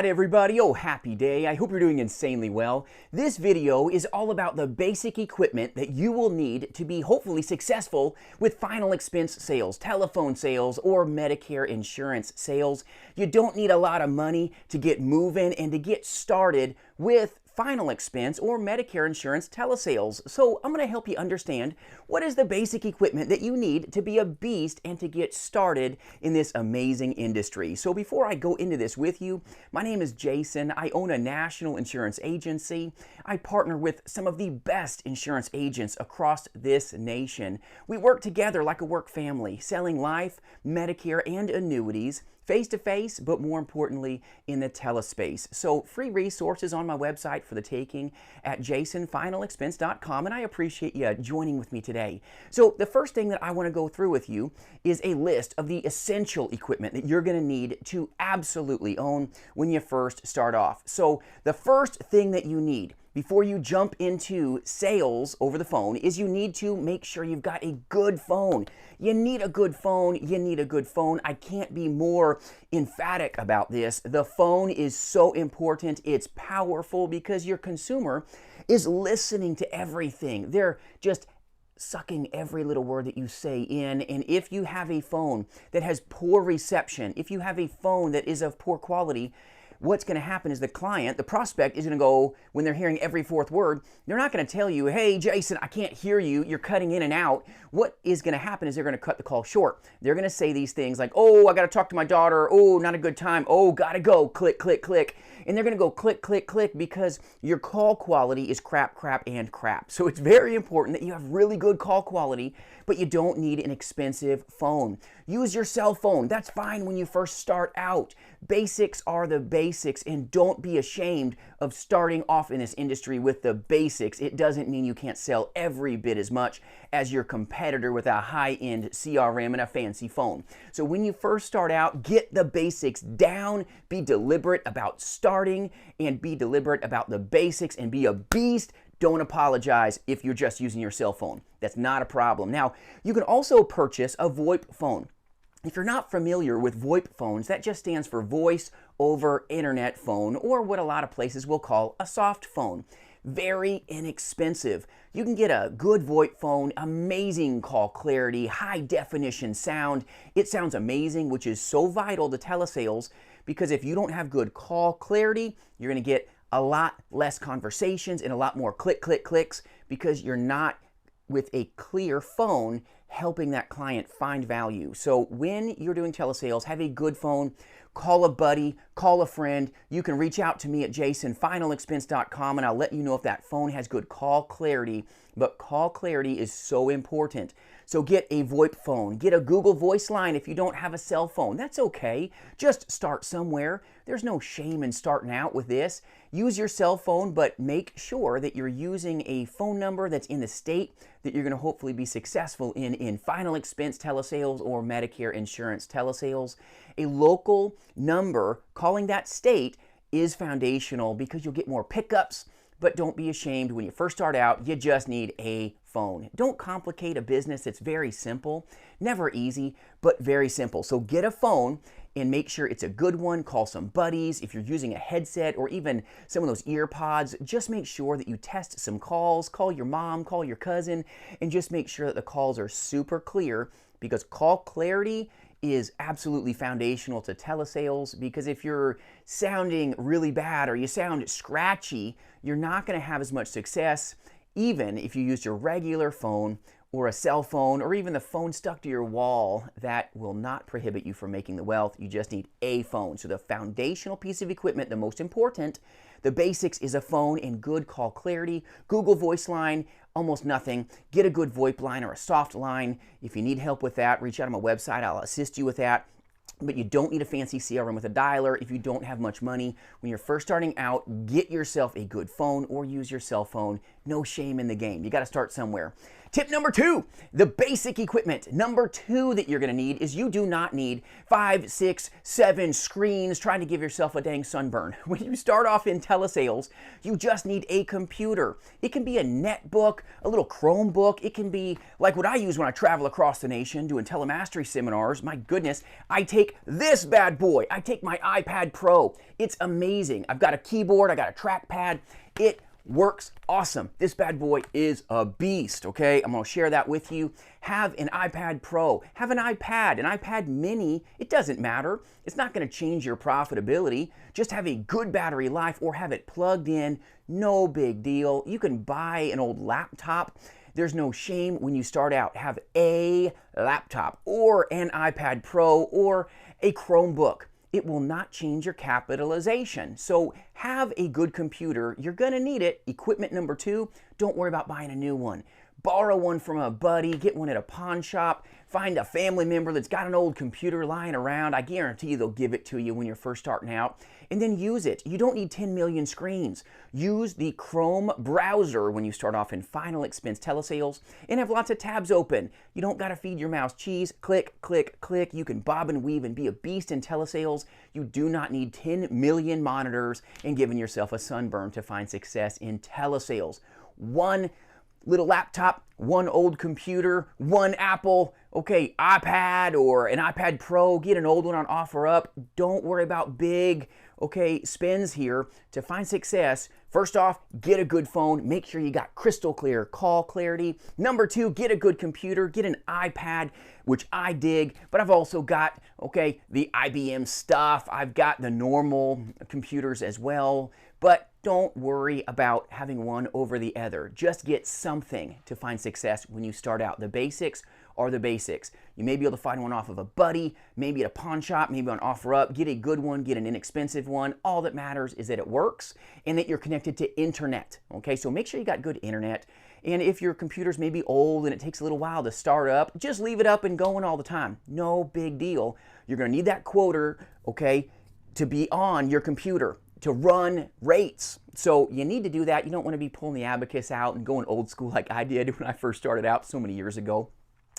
Hi everybody, oh happy day. I hope you're doing insanely well. This video is all about the basic equipment that you will need to be hopefully successful with final expense sales, telephone sales, or Medicare insurance sales. You don't need a lot of money to get moving and to get started with final expense or Medicare insurance telesales. So I'm going to help you understand what is the basic equipment that you need to be a beast and to get started in this amazing industry. So before I go into this with you, my name is Jason. I own a national insurance agency. I partner with some of the best insurance agents across this nation. We work together like a work family, selling life, Medicare, and annuities face-to-face, but more importantly in the telespace. So free resources on my website for the taking at jasonfinalexpense.com, and I appreciate you joining with me today. So the first thing that I want to go through with you is a list of the essential equipment that you're going to need to absolutely own when you first start off. So the first thing that you need before you jump into sales over the phone is you need to make sure you've got a good phone. You need a good phone. You need a good phone. I can't be more emphatic about this. The phone is so important. It's powerful because your consumer is listening to everything. They're just sucking every little word that you say in. And if you have a phone that has poor reception, if you have a phone that is of poor quality, what's going to happen is the client, the prospect, is going to go, when they're hearing every fourth word, they're not going to tell you, hey, Jason, I can't hear you. You're cutting in and out. What is going to happen is they're going to cut the call short. They're going to say these things like, oh, I got to talk to my daughter. Oh, not a good time. Oh, got to go. Click, click, click. And they're going to go click, click, click because your call quality is crap, crap, and crap. So it's very important that you have really good call quality, but you don't need an expensive phone. Use your cell phone. That's fine when you first start out. Basics are the basics, and don't be ashamed of starting off in this industry with the basics. It doesn't mean you can't sell every bit as much as your competitor with a high-end CRM and a fancy phone. So when you first start out, get the basics down, be deliberate about starting, and be deliberate about the basics, and be a beast. Don't apologize if you're just using your cell phone. That's not a problem. Now, you can also purchase a VoIP phone. If you're not familiar with VoIP phones, that just stands for Voice over Internet Phone, or what a lot of places will call a soft phone. Very inexpensive. You can get a good VoIP phone, amazing call clarity, high definition sound. It sounds amazing, which is so vital to telesales, because if you don't have good call clarity, you're going to get a lot less conversations and a lot more click, click, clicks, because you're not with a clear phone helping that client find value. So when you're doing telesales, have a good phone, call a buddy, call a friend. You can reach out to me at jasonfinalexpense.com and I'll let you know if that phone has good call clarity. But call clarity is so important. So get a VoIP phone, get a Google Voice line if you don't have a cell phone. That's okay. Just start somewhere. There's no shame in starting out with this. Use your cell phone, but make sure that you're using a phone number that's in the state that you're going to hopefully be successful in final expense telesales or Medicare insurance telesales. A local number calling that state is foundational because you'll get more pickups. But don't be ashamed. When you first start out, you just need a phone. Don't complicate a business. It's very simple. Never easy, but very simple. So get a phone and make sure it's a good one. Call some buddies. If you're using a headset or even some of those ear pods, just make sure that you test some calls. Call your mom, call your cousin, and just make sure that the calls are super clear, because call clarity is absolutely foundational to telesales, because if you're sounding really bad or you sound scratchy, you're not going to have as much success even if you use your regular phone or a cell phone or even the phone stuck to your wall. That will not prohibit you from making the wealth. You just need a phone. So the foundational piece of equipment, the most important, the basics, is a phone and good call clarity. Google Voice line, almost nothing. Get a good VoIP line or a soft line. If you need help with that, reach out on my website. I'll assist you with that. But you don't need a fancy CRM with a dialer if you don't have much money. When you're first starting out, get yourself a good phone or use your cell phone. no shame in the game. You got to start somewhere. Tip number 2, the basic equipment. Number 2 that you're going to need is you do not need 5, 6, 7 screens trying to give yourself a dang sunburn. When you start off in telesales, you just need a computer. It can be a netbook, a little Chromebook. It can be like what I use when I travel across the nation doing telemastery seminars. My goodness, I take this bad boy. I take my iPad Pro. It's amazing. I've got a keyboard. I got a trackpad. It works awesome. This bad boy is a beast, okay? I'm going to share that with you. Have an iPad Pro. Have an iPad mini. It doesn't matter. It's not going to change your profitability. Just have a good battery life or have it plugged in. No big deal. You can buy an old laptop. There's no shame when you start out. Have a laptop or an iPad Pro or a Chromebook. It will not change your capitalization. So have a good computer. You're going to need it. Equipment number 2, don't worry about buying a new one. Borrow one from a buddy, get one at a pawn shop, find a family member that's got an old computer lying around. I guarantee you they'll give it to you when you're first starting out. And then use it. You don't need 10 million screens. Use the Chrome browser when you start off in final expense telesales and have lots of tabs open. You don't got to feed your mouse cheese. Click, click, click. You can bob and weave and be a beast in telesales. You do not need 10 million monitors and giving yourself a sunburn to find success in telesales. One little laptop, one old computer, one Apple, okay, iPad or an iPad Pro, get an old one on OfferUp. Don't worry about big, okay, spends here to find success. First off, get a good phone. Make sure you got crystal clear call clarity. Number 2, get a good computer. Get an iPad, which I dig, but I've also got, okay, the IBM stuff. I've got the normal computers as well, but don't worry about having one over the other. Just get something to find success when you start out. The basics are the basics. You may be able to find one off of a buddy, maybe at a pawn shop, maybe on OfferUp. Get a good one, get an inexpensive one. All that matters is that it works and that you're connected to internet. Okay, so make sure you got good internet. And if your computer's maybe old and it takes a little while to start up, just leave it up and going all the time. No big deal. You're gonna need that quota, okay, to be on your computer, to run rates. So you need to do that. You don't want to be pulling the abacus out and going old school like I did when I first started out so many years ago.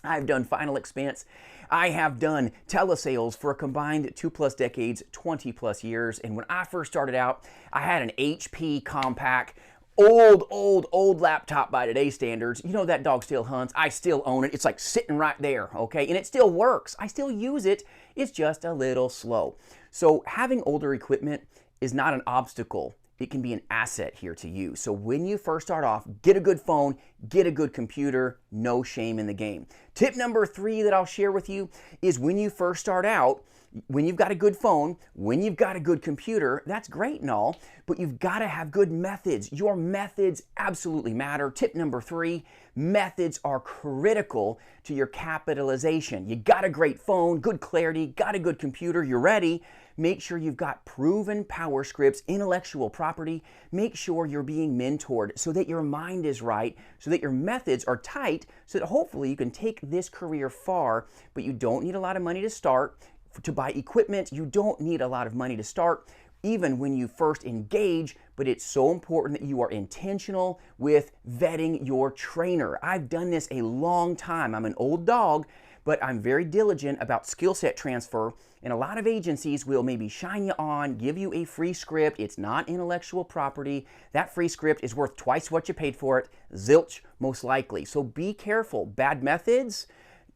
I've done final expense. I have done telesales for a combined 2+ decades, 20+ years. And when I first started out, I had an HP compact, old laptop by today's standards. You know that dog still hunts. I still own it. It's like sitting right there, okay? And it still works. I still use it. It's just a little slow. So having older equipment is not an obstacle. It can be an asset here to you. So when you first start off, get a good phone, get a good computer, no shame in the game. Tip number 3 that I'll share with you is when you first start out, when you've got a good phone, when you've got a good computer, that's great and all, but you've got to have good methods. Your methods absolutely matter. Tip number 3, methods are critical to your capitalization. You got a great phone, good clarity, got a good computer, you're ready. Make sure you've got proven power scripts, intellectual property. Make sure you're being mentored so that your mind is right, so that your methods are tight, so that hopefully you can take this career far, but you don't need a lot of money to start. To buy equipment, you don't need a lot of money to start, even when you first engage, but it's so important that you are intentional with vetting your trainer. I've done this a long time. I'm an old dog, but I'm very diligent about skill set transfer, and a lot of agencies will maybe shine you on, give you a free script. It's not intellectual property. That free script is worth twice what you paid for it, zilch most likely. So be careful. Bad methods,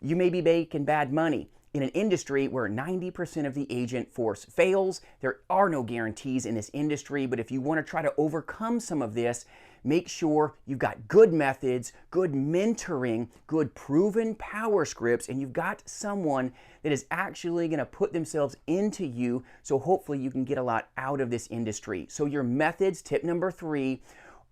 you may be making bad money. In an industry where 90% of the agent force fails, there are no guarantees in this industry, but if you want to try to overcome some of this, make sure you've got good methods, good mentoring, good proven power scripts, and you've got someone that is actually going to put themselves into you, so hopefully you can get a lot out of this industry. So your methods, tip number 3,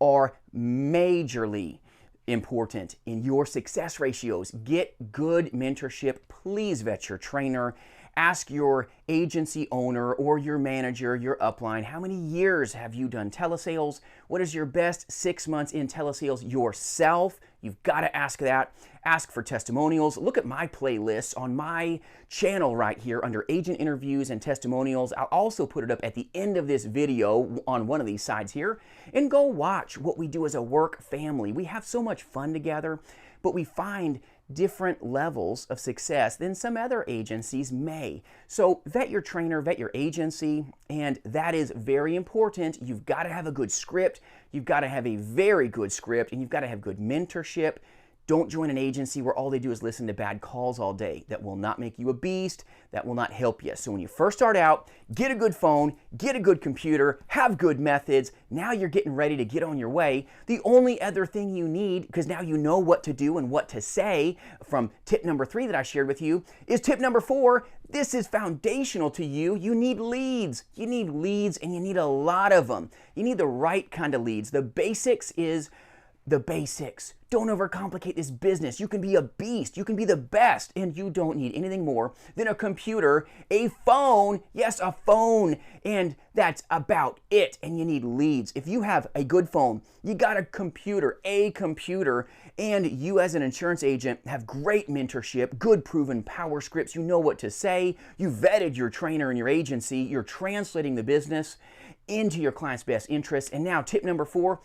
are majorly important in your success ratios. Get good mentorship. Please vet your trainer. Ask your agency owner or your manager, your upline, how many years have you done telesales? What is your best 6 months in telesales yourself? You've got to ask that. Ask for testimonials. Look at my playlists on my channel right here under agent interviews and testimonials. I'll also put it up at the end of this video on one of these sides here. And go watch what we do as a work family. We have so much fun together, but we find different levels of success than some other agencies may. So vet your trainer, vet your agency, and that is very important. You've got to have a good script. You've got to have a very good script, and you've got to have good mentorship. Don't join an agency where all they do is listen to bad calls all day. That will not make you a beast. That will not help you. So when you first start out, get a good phone, get a good computer, have good methods. Now you're getting ready to get on your way. The only other thing you need, because now you know what to do and what to say from tip number 3 that I shared with you, is tip number 4. This is foundational to you. You need leads. You need leads, and you need a lot of them. You need the right kind of leads. The basics is the basics. Don't overcomplicate this business. You can be a beast. You can be the best, and you don't need anything more than a computer, a phone, yes, a phone, and that's about it. And you need leads. If you have a good phone, you got a computer, and you as an insurance agent have great mentorship, good proven power scripts. You know what to say. You vetted your trainer and your agency. You're translating the business into your client's best interests. And now tip number 4,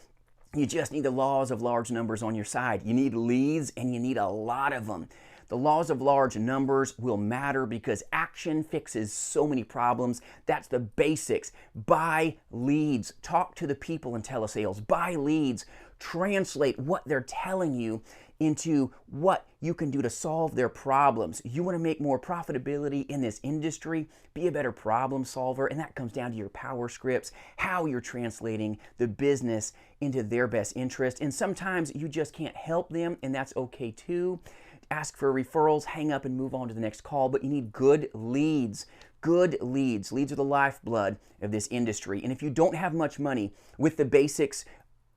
you just need the laws of large numbers on your side. You need leads, and you need a lot of them. The laws of large numbers will matter because action fixes so many problems. That's the basics. Buy leads. Talk to the people in telesales. Buy leads. Translate what they're telling you into what you can do to solve their problems. You want to make more profitability in this industry, be a better problem solver, and that comes down to your power scripts, how you're translating the business into their best interest. And sometimes you just can't help them, and that's okay too. Ask for referrals, hang up, and move on to the next call, but you need good leads. Good leads. Leads are the lifeblood of this industry. And if you don't have much money with the basics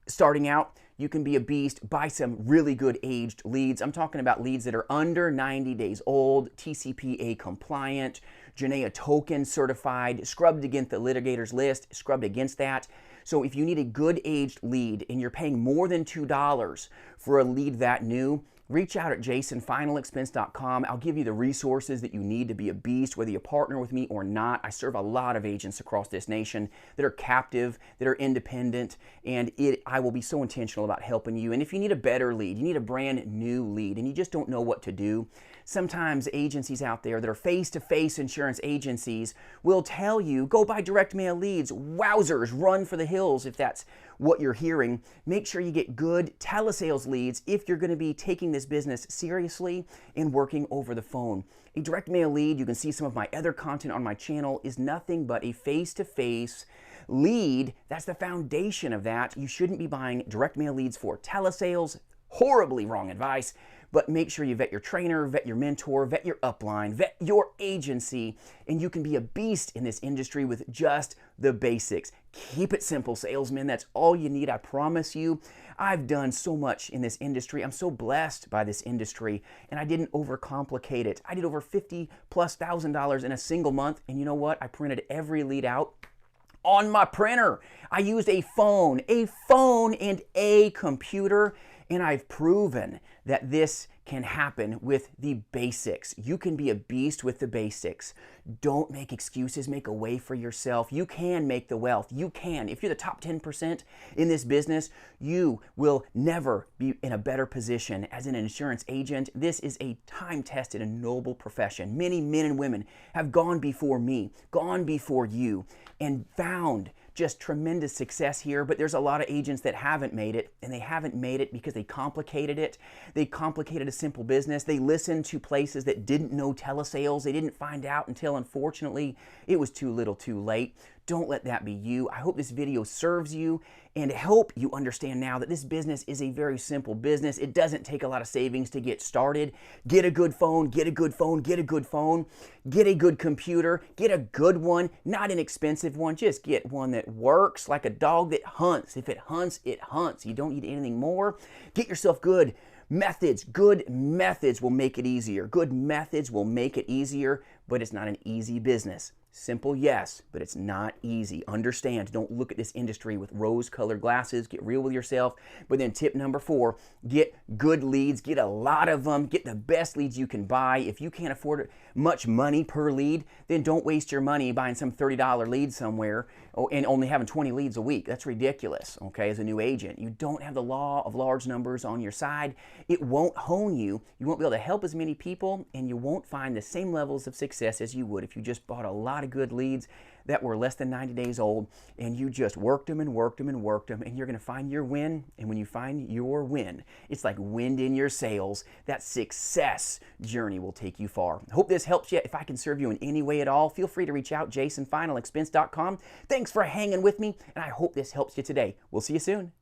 starting out, you can be a beast. Buy some really good aged leads. I'm talking about leads that are under 90 days old, TCPA compliant, Janea token certified, scrubbed against the litigator's list, scrubbed against that. So if you need a good aged lead and you're paying more than $2 for a lead that new, reach out at jasonfinalexpense.com. I'll give you the resources that you need to be a beast, whether you partner with me or not. I serve a lot of agents across this nation that are captive, that are independent, and I will be so intentional about helping you. And if you need a better lead, you need a brand new lead, and you just don't know what to do, sometimes agencies out there that are face-to-face insurance agencies will tell you, go buy direct mail leads. Wowzers, run for the hills if that's what you're hearing. Make sure you get good telesales leads if you're going to be taking this business seriously and working over the phone. A direct mail lead, you can see some of my other content on my channel, is nothing but a face-to-face lead. That's the foundation of that. You shouldn't be buying direct mail leads for telesales. Horribly wrong advice. But make sure you vet your trainer, vet your mentor, vet your upline, vet your agency, and you can be a beast in this industry with just the basics. Keep it simple, salesmen. That's all you need, I promise you. I've done so much in this industry. I'm so blessed by this industry, and I didn't overcomplicate it. I did over $50,000+ in a single month, and you know what? I printed every lead out on my printer. I used a phone and a computer, and I've proven that this can happen with the basics. You can be a beast with the basics. Don't make excuses, make a way for yourself. You can make the wealth. You can. If you're the top 10% in this business, you will never be in a better position as an insurance agent. This is a time-tested and noble profession. Many men and women have gone before me, gone before you, and found just tremendous success here, but there's a lot of agents that haven't made it, and they haven't made it because they complicated it. They complicated a simple business. They listened to places that didn't know telesales. They didn't find out until, unfortunately, it was too little too late. Don't let that be you. I hope this video serves you and help you understand now that this business is a very simple business. It doesn't take a lot of savings to get started. Get a good phone, get a good phone, get a good phone, get a good computer, get a good one, not an expensive one. Just get one that works like a dog that hunts. If it hunts, it hunts. You don't need anything more. Get yourself good methods. Good methods will make it easier. Good methods will make it easier. but it's not an easy business. Simple, yes, but it's not easy. Understand, don't look at this industry with rose-colored glasses. Get real with yourself. But then tip number 4, get good leads. Get a lot of them. Get the best leads you can buy. If you can't afford much money per lead, then don't waste your money buying some $30 lead somewhere and only having 20 leads a week. That's ridiculous, okay, as a new agent. You don't have the law of large numbers on your side. It won't hone you. You won't be able to help as many people, and you won't find the same levels of success as you would if you just bought a lot of good leads that were less than 90 days old and you just worked them and worked them and worked them, and you're going to find your win. And when you find your win, it's like wind in your sails. That success journey will take you far. I hope this helps you. If I can serve you in any way at all, feel free to reach out, jasonfinalexpense.com. Thanks for hanging with me, and I hope this helps you today. We'll see you soon.